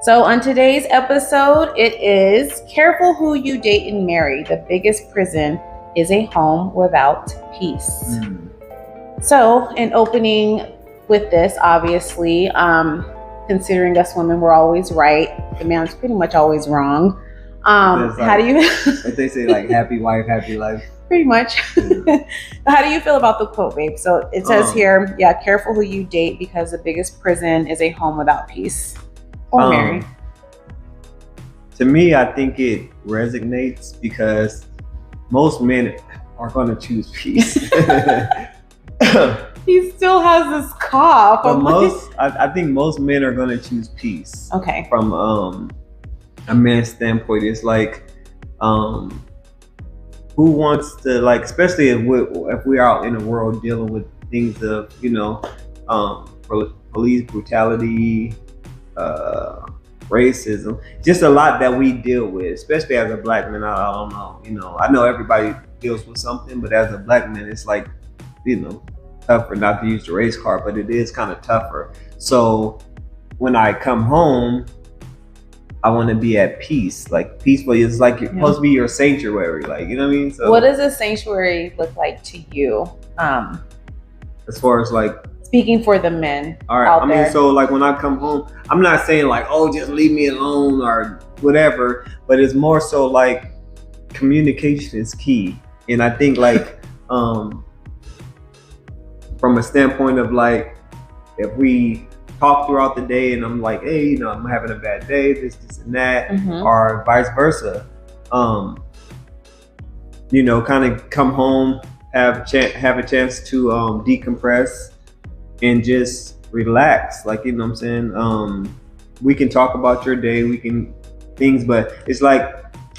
So on today's episode, it is careful who you date and marry. The biggest prison is a home without peace. So in opening with this, obviously, considering us women, we're always right. The man's pretty much always wrong. How do you... Like they say, like, happy wife, happy life. Pretty much. Yeah. How do you feel about the quote, babe? So it says here, careful who you date because the biggest prison is a home without peace. Or marry. To me, I think it resonates because most men are going to choose peace. He still has this cough. But I think most men are going to choose peace. Okay. From a man's standpoint, it's like, who wants to, like, especially if we're out in the world dealing with things of, police brutality, racism, just a lot that we deal with, especially as a black man. I don't know, I know everybody deals with something, but as a black man, it's like, tougher, not to use the race card, but it is kind of tougher. So when I come home, I want to be at peace, like peaceful. It's like you're supposed to be your sanctuary, like, you know what I mean? So what does a sanctuary look like to you? As far as like, speaking for the men. All right. I mean, so like when I come home, I'm not saying like, oh, just leave me alone or whatever, but it's more so like communication is key. And I think like, from a standpoint of like, if we talk throughout the day and I'm like, hey, I'm having a bad day, this and that, or vice versa, kind of come home, have a chance to decompress and just relax, like, what I'm saying? We can talk about your day, but it's like,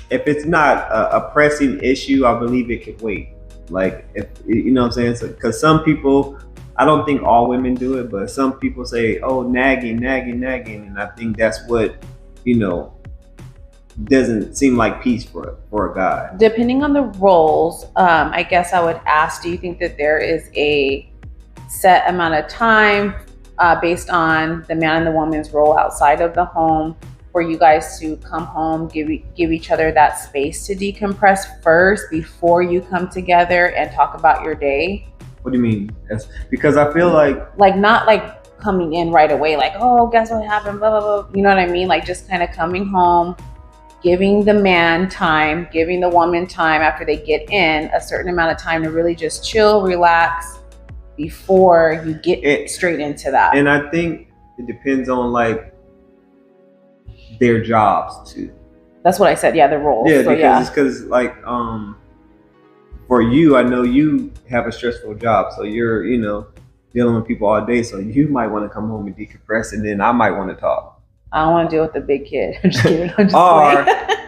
if it's not a pressing issue, I believe it could wait. Like, if, what I'm saying? Because some people, I don't think all women do it, but some people say, oh, nagging. And I think that's what, doesn't seem like peace for a guy. Depending on the roles, I guess I would ask, do you think that there is a set amount of time based on the man and the woman's role outside of the home for you guys to come home, give each other that space to decompress first before you come together and talk about your day? What do you mean? Because I feel like not like coming in right away, like, oh, guess what happened, blah, blah, blah. You know what I mean? Like just kind of coming home, giving the man time, giving the woman time after they get in, a certain amount of time to really just chill, relax before you get straight into that. And I think it depends on like their jobs too. That's what I said. Yeah, their roles. Yeah, so, because like, for you, I know you have a stressful job, so you're, dealing with people all day. So you might want to come home and decompress, and then I might want to talk. I don't want to deal with the big kid. I'm just kidding.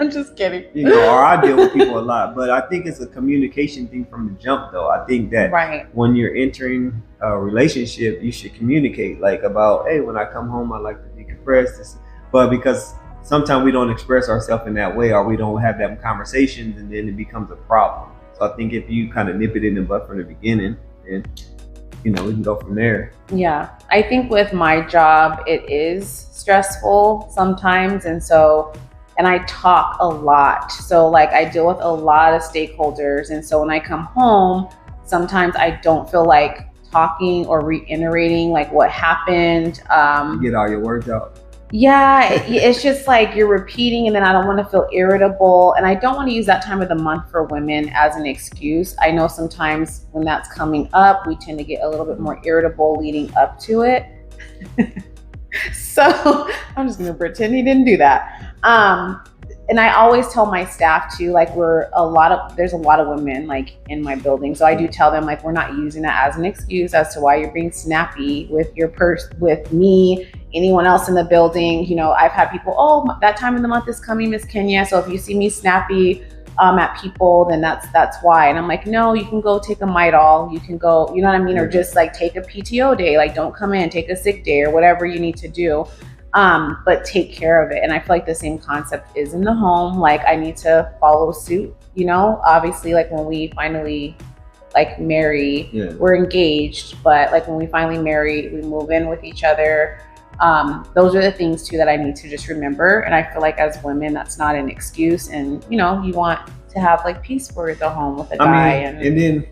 I'm just kidding. Or I deal with people a lot, but I think it's a communication thing from the jump, though. I think that when you're entering a relationship, you should communicate like about, hey, when I come home, I like to decompress. But because sometimes we don't express ourselves in that way, or we don't have that conversations, and then it becomes a problem. So I think if you kind of nip it in the bud from the beginning, and we can go from there. Yeah, I think with my job, it is stressful sometimes, and I talk a lot. So like I deal with a lot of stakeholders, and so when I come home, sometimes I don't feel like talking or reiterating like what happened. You get all your words out. Yeah, it's just like you're repeating, and then I don't want to feel irritable, and I don't want to use that time of the month for women as an excuse. I know sometimes when that's coming up, we tend to get a little bit more irritable leading up to it. So I'm just going to pretend he didn't do that. And I always tell my staff too, like there's a lot of women like in my building. So I do tell them like, we're not using that as an excuse as to why you're being snappy with with me, anyone else in the building. I've had people, oh, that time of the month is coming, Miss Kenya. So if you see me snappy at people, then that's why. And I'm like, no, you can go take a Midol. You can go, you know what I mean? Or just like take a PTO day, like don't come in, take a sick day or whatever you need to do. But take care of it. And I feel like the same concept is in the home. Like I need to follow suit, obviously like when we finally like marry, we're engaged, but like when we finally marry, we move in with each other. Those are the things too that I need to just remember. And I feel like as women, that's not an excuse. And you want to have like peace for the home with a guy. And then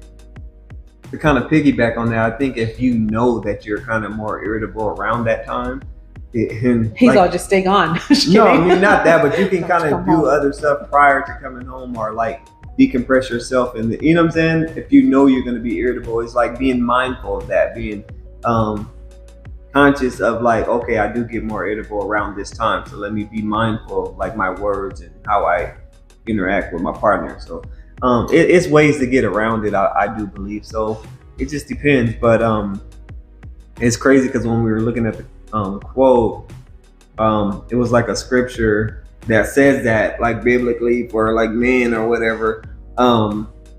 to kind of piggyback on that, I think if you know that you're kind of more irritable around that time, he's all just stay gone. No, I mean not that, but you can kind of do other stuff prior to coming home, or like decompress yourself. And you know what I'm saying? If you know you're going to be irritable, it's like being mindful of that, being conscious of like, okay, I do get more irritable around this time, so let me be mindful of like my words and how I interact with my partner. So it's ways to get around it, I do believe. So it just depends. But it's crazy because when we were looking at the quote, it was like a scripture that says that like biblically for like men or whatever.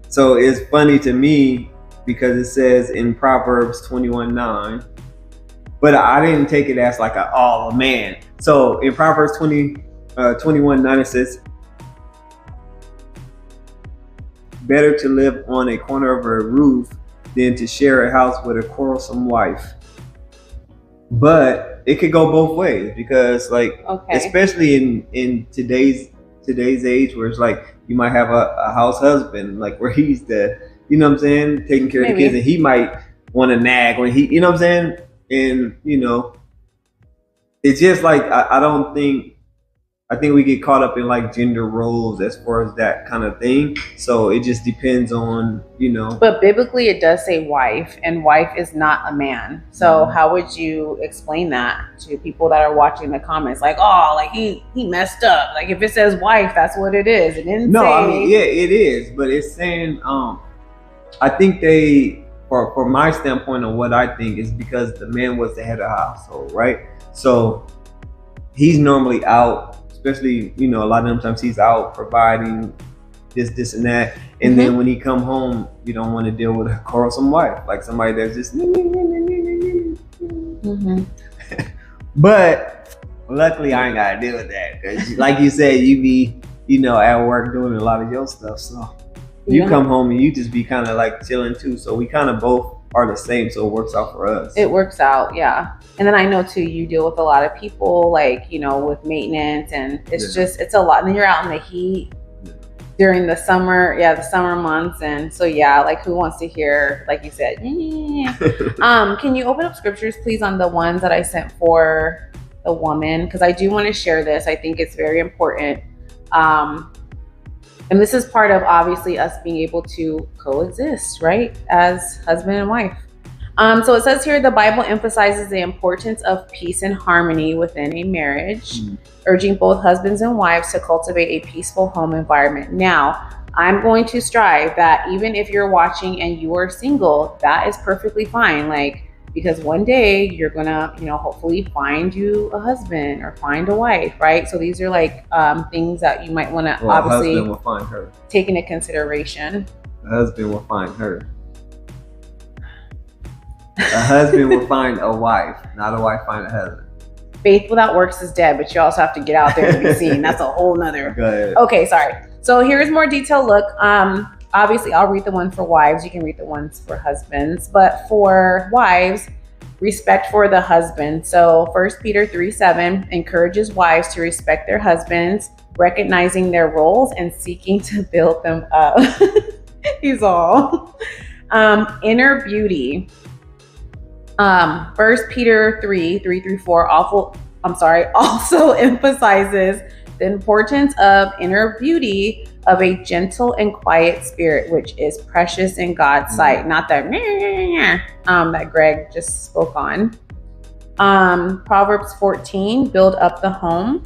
So it's funny to me because it says in Proverbs 21:9, but I didn't take it as like a man. So in Proverbs 21:9 it says, better to live on a corner of a roof than to share a house with a quarrelsome wife. But it could go both ways, because like, especially in today's age, where it's like you might have a house husband, like where he's the, you know what I'm saying, taking care of the kids, and he might want to nag when he, you know what I'm saying, and it's just like I think we get caught up in like gender roles as far as that kind of thing. So it just depends on, But biblically it does say wife, and wife is not a man. So how would you explain that to people that are watching the comments? Like, oh, like he messed up. Like if it says wife, that's what it is. It didn't say. I mean, yeah, it is. But it's saying, I think for my standpoint of what I think is because the man was the head of the household, right? So he's normally out. Especially, a lot of times he's out providing this and that. And then when he come home, you don't want to deal with a quarrelsome wife, like somebody that's just. But luckily I ain't got to deal with that, because like you said, you be, at work doing a lot of your stuff. So you come home and you just be kind of like chilling too. So we kind of both are the same, so it works out for us. It works out, yeah. And then I know too, you deal with a lot of people, like with maintenance, and it's it's a lot. And then you're out in the heat during the summer, the summer months, and so like who wants to hear, like you said, can you open up scriptures, please, on the ones that I sent for the woman, because I do want to share this. I think it's very important. And this is part of obviously us being able to coexist, right, as husband and wife. So it says here, the Bible emphasizes the importance of peace and harmony within a marriage, urging both husbands and wives to cultivate a peaceful home environment. Now, I'm going to strive that even if you're watching and you are single, that is perfectly fine. Like, because one day you're gonna, hopefully find you a husband or find a wife, right? So these are like things that you might want to obviously husband will find her. Take into consideration. The husband will find her. A husband will find a wife, not a wife find a husband. Faith without works is dead, but you also have to get out there to be seen. That's a whole nother. Go ahead. Okay, sorry. So here's more detailed look. Obviously, I'll read the one for wives. You can read the ones for husbands. But for wives, respect for the husband. So 1 Peter 3:7 encourages wives to respect their husbands, recognizing their roles and seeking to build them up. He's all. Inner beauty. 1 Peter 3:3-4 also emphasizes the importance of inner beauty, of a gentle and quiet spirit, which is precious in God's sight. Not that that Greg just spoke on. Proverbs 14, build up the home,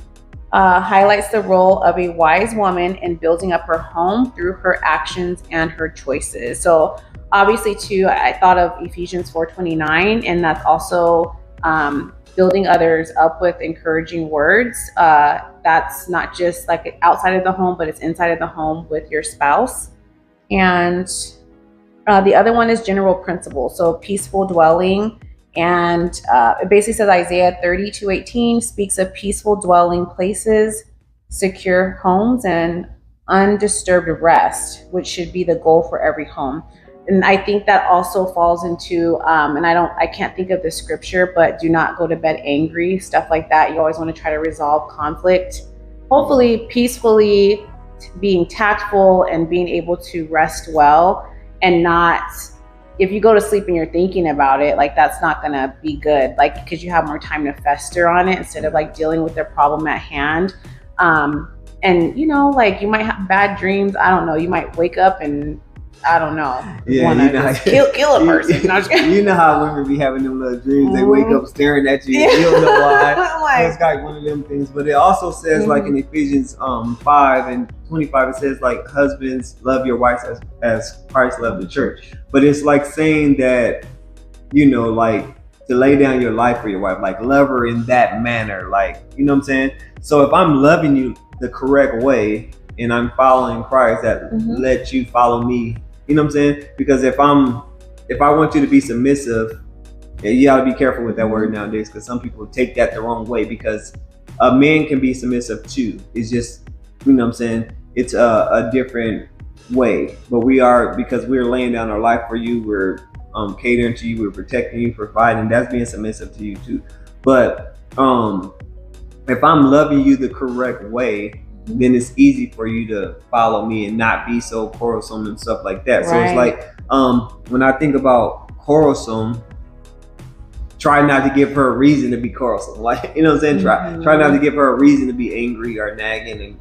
highlights the role of a wise woman in building up her home through her actions and her choices. So obviously too, I thought of Ephesians 4:29, and that's also building others up with encouraging words. That's not just like outside of the home, but it's inside of the home with your spouse. And the other one is general principles. So peaceful dwelling. And it basically says Isaiah 30:18 speaks of peaceful dwelling places, secure homes, and undisturbed rest, which should be the goal for every home. And I think that also falls into, and I can't think of the scripture, but do not go to bed angry, stuff like that. You always want to try to resolve conflict, hopefully peacefully, being tactful and being able to rest well, and not, if you go to sleep and you're thinking about it, like that's not going to be good, like, because you have more time to fester on it instead of like dealing with the problem at hand. And you know, like you might have bad dreams. I don't know. You might wake up and I don't know. Yeah, want to kill a person. You know how women be having them little dreams. They wake up staring at you. You don't know why. Like, it's like one of them things. But it also says, like in Ephesians 5:25, it says like, husbands, love your wives as Christ loved the church. But it's like saying that, you know, like to lay down your life for your wife, like love her in that manner. Like, you know what I'm saying? So if I'm loving you the correct way and I'm following Christ that lets you follow me, you know what I'm saying? Because if I want you to be submissive, you gotta be careful with that word nowadays, because some people take that the wrong way, because a man can be submissive too. It's just, you know what I'm saying? It's a different way, but because we're laying down our life for you, we're catering to you, we're protecting you, providing, that's being submissive to you too. But if I'm loving you the correct way, then it's easy for you to follow me and not be so quarrelsome and stuff like that. Right. So it's like, when I think about quarrelsome, try not to give her a reason to be quarrelsome. Like, you know what I'm saying? Try not to give her a reason to be angry or nagging, and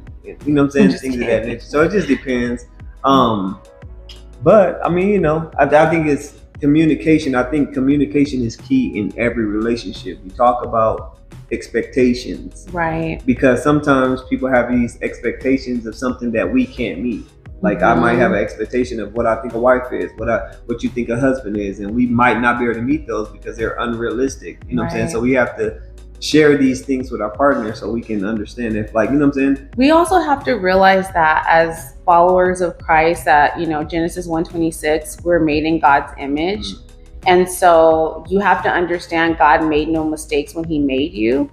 you know what I'm saying? Things of that nature. So it just depends. But I mean, you know, I think it's communication. I think communication is key in every relationship. You talk about expectations, right? Because sometimes people have these expectations of something that we can't meet. Like I might have an expectation of what I think a wife is, what you think a husband is, and we might not be able to meet those because they're unrealistic. You know what I'm saying? So we have to share these things with our partner so we can understand if, like, you know what I'm saying? We also have to realize that as followers of Christ, that, you know, Genesis 1:26, we're made in God's image. And so you have to understand God made no mistakes when he made you.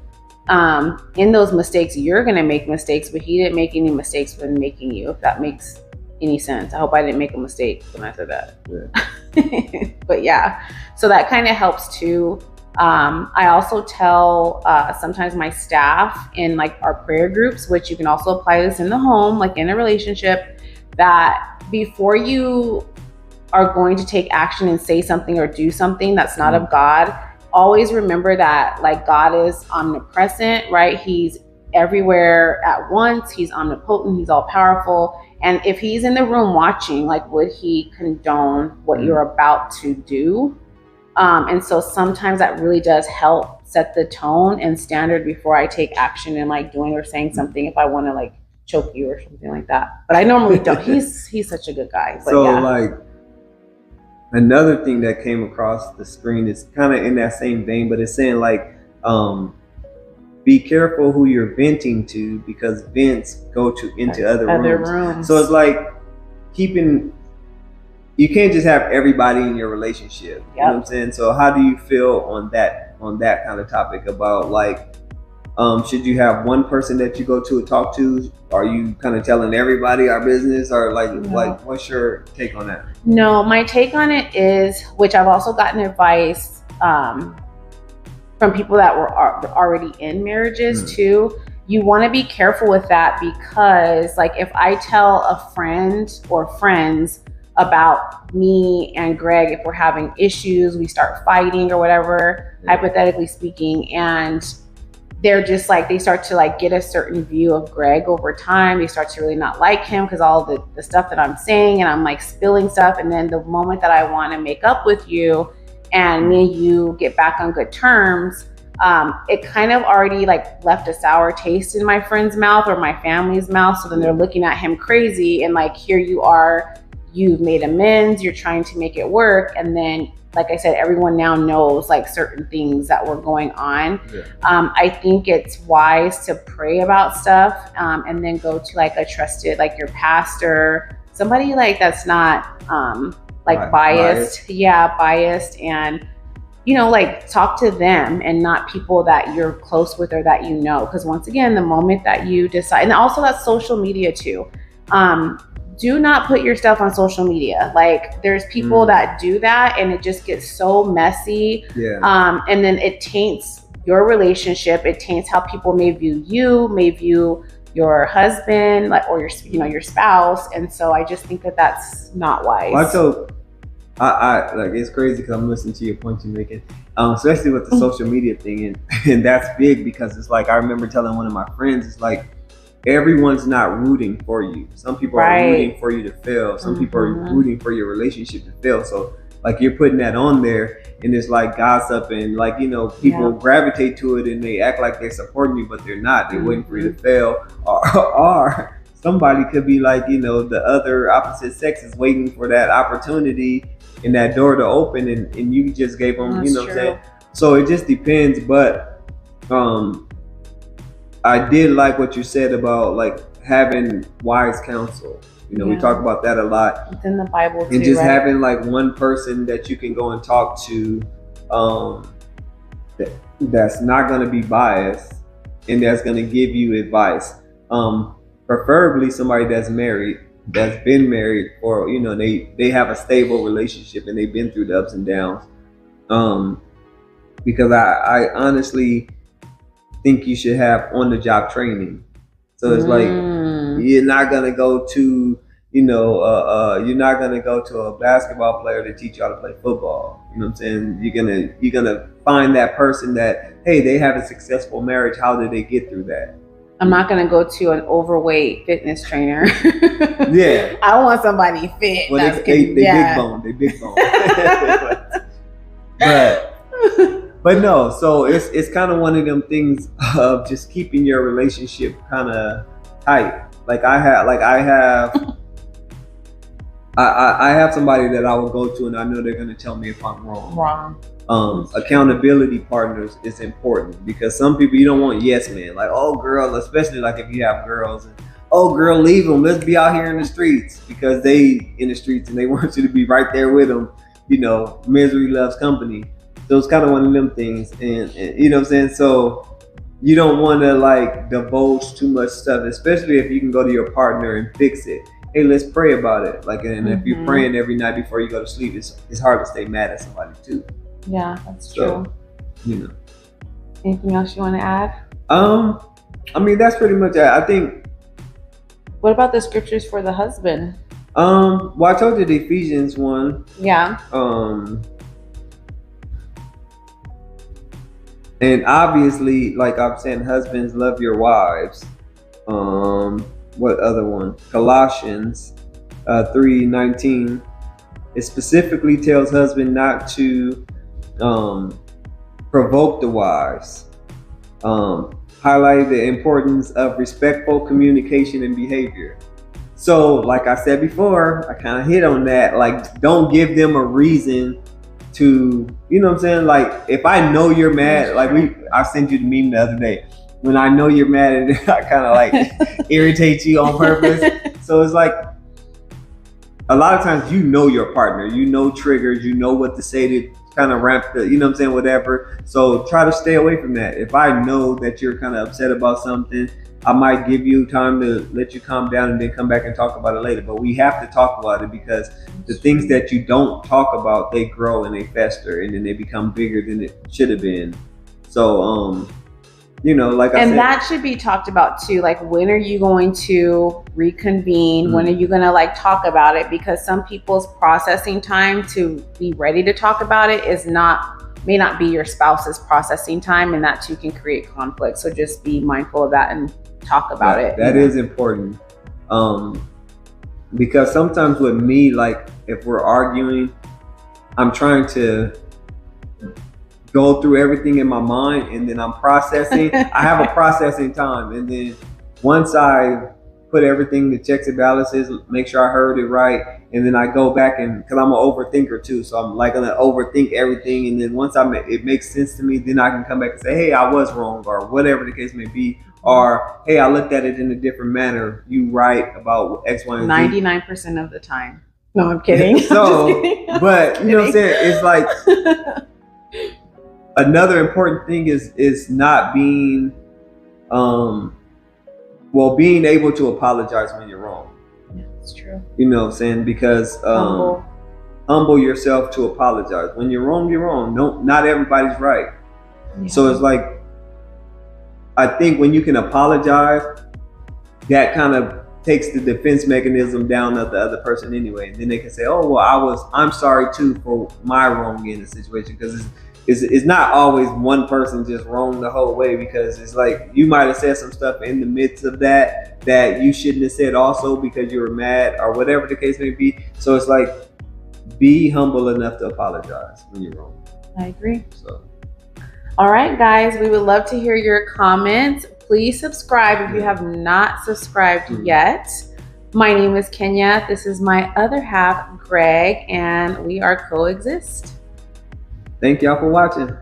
In those mistakes, you're going to make mistakes, but he didn't make any mistakes when making you, if that makes any sense. I hope I didn't make a mistake when I said that. Yeah. But yeah, so that kind of helps too. I also tell sometimes my staff in like our prayer groups, which you can also apply this in the home, like in a relationship, that before you are going to take action and say something or do something that's not of God, always remember that like God is omnipresent, right? He's everywhere at once. He's omnipotent. He's all powerful. And if he's in the room watching, like, would he condone what you're about to do? And so sometimes that really does help set the tone and standard before I take action and like doing or saying something, if I want to like choke you or something like that. But I normally don't. He's such a good guy. But so yeah. Like, another thing that came across the screen is kind of in that same vein, but it's saying like, be careful who you're venting to, because vents go into other rooms. So it's like you can't just have everybody in your relationship. You know what I'm saying? So how do you feel on that kind of topic about like, should you have one person that you go to and talk to? Are you kind of telling everybody our business, or like what's your take on that? No, my take on it is, which I've also gotten advice from people that were already in marriages too. You want to be careful with that, because like if I tell a friend or friends about me and Greg, if we're having issues, we start fighting or whatever, hypothetically speaking, and they're just like, they start to like get a certain view of Greg over time. They start to really not like him because all the stuff that I'm saying, and I'm like spilling stuff. And then the moment that I want to make up with you and me and you get back on good terms, it kind of already like left a sour taste in my friend's mouth or my family's mouth. So then they're looking at him crazy, and like, here you are, you've made amends, you're trying to make it work. And then, like I said, everyone now knows like certain things that were going on. I think it's wise to pray about stuff, and then go to like a trusted, like your pastor, somebody like that's not like biased. Yeah, biased, and you know, like talk to them and not people that you're close with or that you know. Because once again, the moment that you decide, and also that's social media too. do not put your stuff on social media. Like there's people that do that and it just gets so messy. Yeah. And then it taints your relationship. It taints how people may view you, may view your husband, like, or your spouse. And so I just think that that's not wise. Well, I like, it's crazy because I'm listening to your points you're making, especially with the social media thing, and that's big because it's like I remember telling one of my friends, it's like everyone's not rooting for you. Some people are rooting for you to fail. Some people are rooting for your relationship to fail. So like you're putting that on there, and it's like gossip, and like, you know, people gravitate to it and they act like they're supporting you, but they're not. They're waiting for you to fail, or somebody could be like, you know, the other opposite sex is waiting for that opportunity and that door to open, and you just gave them, That's you know true. what I'm saying? So it just depends. But I did like what you said about like having wise counsel. You know, we talk about that a lot. It's in the Bible too, and just right? having like one person that you can go and talk to, that's not going to be biased and that's going to give you advice. Preferably somebody that's married, that's been married, or, you know, they have a stable relationship and they've been through the ups and downs. Because I honestly think you should have on the job training. So it's like you're not gonna go to, you know, you're not gonna go to a basketball player to teach you how to play football. You know what I'm saying? You're gonna find that person that, hey, they have a successful marriage. How did they get through that? I'm not gonna go to an overweight fitness trainer. Yeah, I want somebody fit. Well, they big bone. They big bone. But no, so it's kind of one of them things of just keeping your relationship kind of tight. Like I have somebody that I will go to, and I know they're gonna tell me if I'm wrong. Accountability partners is important because some people, you don't want yes men. Like, oh girl, especially like if you have girls, and, oh girl, leave them. Let's be out here in the streets, because they in the streets and they want you to be right there with them. You know, misery loves company. So it's kind of one of them things, and you know what I'm saying? So you don't want to like divulge too much stuff, especially if you can go to your partner and fix it. Hey, let's pray about it. Like, and if you're praying every night before you go to sleep, it's hard to stay mad at somebody too. Yeah, that's true. You know. Anything else you want to add? I mean, that's pretty much it. I think. What about the scriptures for the husband? Well, I told you the Ephesians one. Yeah. And obviously, like I'm saying, husbands, love your wives. What other one? Colossians 3:19. It specifically tells husband not to provoke the wives. Highlight the importance of respectful communication and behavior. So, like I said before, I kind of hit on that. Like, don't give them a reason to, you know what I'm saying? Like, if I know you're mad, like I sent you the meme the other day. When I know you're mad, and I kind of like irritate you on purpose. So it's like, a lot of times you know your partner, you know triggers, you know what to say to kind of ramp the, you know what I'm saying, whatever. So try to stay away from that. If I know that you're kind of upset about something, I might give you time to let you calm down and then come back and talk about it later. But we have to talk about it, because the things that you don't talk about, they grow and they fester, and then they become bigger than it should have been. So, you know, like I said. And that should be talked about too. Like, when are you going to reconvene? When are you going to like talk about it? Because some people's processing time to be ready to talk about it may not be your spouse's processing time, and that too can create conflict. So just be mindful of that and talk about it. That is important. Because sometimes with me, like if we're arguing, I'm trying to go through everything in my mind, and then I'm processing. I have a processing time, and then once I put everything, the checks and balances, make sure I heard it right, and then I go back, and because I'm an overthinker too, so I'm like gonna overthink everything, and then once it makes sense to me, then I can come back and say, hey, I was wrong, or whatever the case may be, or hey, I looked at it in a different manner. You right about X, Y, and Z. 99% of the time. No, I'm kidding. So, I'm kidding. But you know what I'm saying? It's like. Another important thing is not being, being able to apologize when you're wrong. Yeah, it's true. You know what I'm saying? Because humble yourself to apologize. When you're wrong, you're wrong. Not everybody's right. Yeah. So it's like, I think when you can apologize, that kind of takes the defense mechanism down of the other person anyway. And then they can say, oh, well, I'm sorry too for my wrong in the situation. Because it's not always one person just wrong the whole way, because it's like you might have said some stuff in the midst of that you shouldn't have said also because you were mad or whatever the case may be. So it's like, be humble enough to apologize when you're wrong. I agree. So, all right, guys, we would love to hear your comments. Please subscribe if you have not subscribed yet. My name is Kenya. This is my other half, Greg, and we are Coexist. Thank y'all for watching.